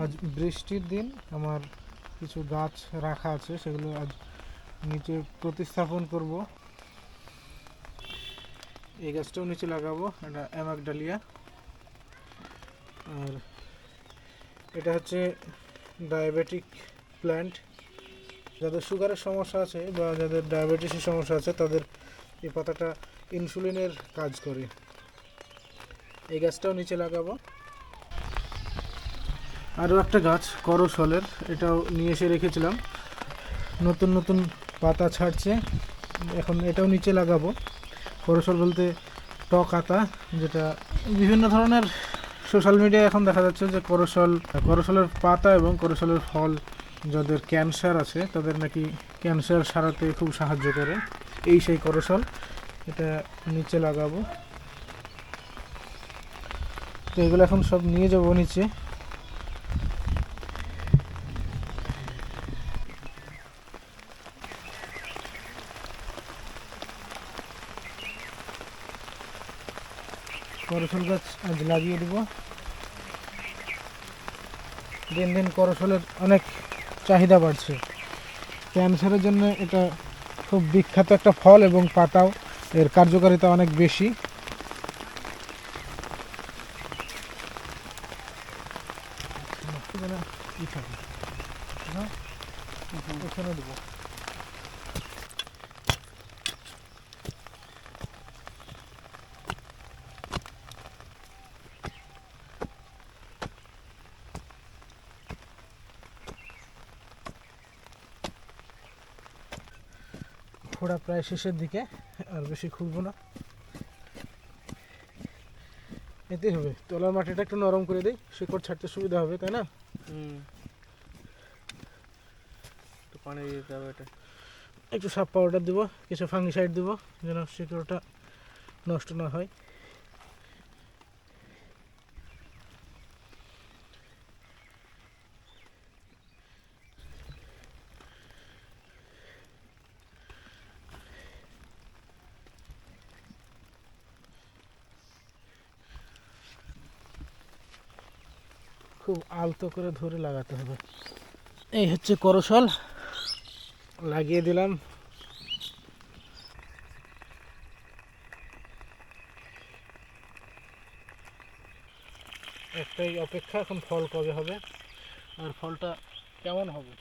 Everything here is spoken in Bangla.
আজ বৃষ্টির দিন আমার কিছু গাছ রাখা আছে, সেগুলো আজ নিচে প্রতিস্থাপন করব। এই গাছটাও নিচে লাগাবো, এটা অ্যামাকডালিয়া। আর এটা হচ্ছে ডায়াবেটিক প্ল্যান্ট। যাদের সুগারের সমস্যা আছে বা যাদের ডায়াবেটিসের সমস্যা আছে তাদের এই পাতাটা ইনসুলিনের কাজ করে। এই গাছটাও নিচে লাগাবো। আরও একটা গাছ করসলের, এটাও নিয়ে এসে রেখেছিলাম, নতুন নতুন পাতা ছাড়ছে, এখন এটাও নিচে লাগাবো। করসল বলতে টক আতা, যেটা বিভিন্ন ধরনের সোশ্যাল মিডিয়ায় এখন দেখা যাচ্ছে যে করসলের পাতা এবং করসলের ফল যাদের ক্যান্সার আছে তাদের নাকি ক্যান্সার সারাতে খুব সাহায্য করে। এই সেই করসল, এটা নিচে লাগাবো। তো এগুলো এখন সব নিয়ে যাবো নিচে। করসল গাছ আজ লাগিয়ে দেবো। দিন দিন করসলের অনেক চাহিদা বাড়ছে। ক্যান্সারের জন্য এটা খুব বিখ্যাত একটা ফল এবং পাতাও, এর কার্যকারিতা অনেক বেশি। এখানে দেবো। খোঁড়া প্রায় শেষের দিকে, আর বেশি খুলবো না, এতেই হবে। তলার মাটিটা একটু নরম করে দিই, শিকড় ছাড়তে সুবিধা হবে, তাই না? একটু পানি দিতে হবে। এটা একটু সাপ পাউডার দেবো, কিছু ফাঙ্গিসাইড দেবো যেন শিকড়টা নষ্ট না হয়। খুব আলতো করে ধরে লাগাতে হবে। এই হচ্ছে করসল, লাগিয়ে দিলাম। একটাই অপেক্ষা, এখন ফল কবে হবে আর ফলটা কেমন হবে।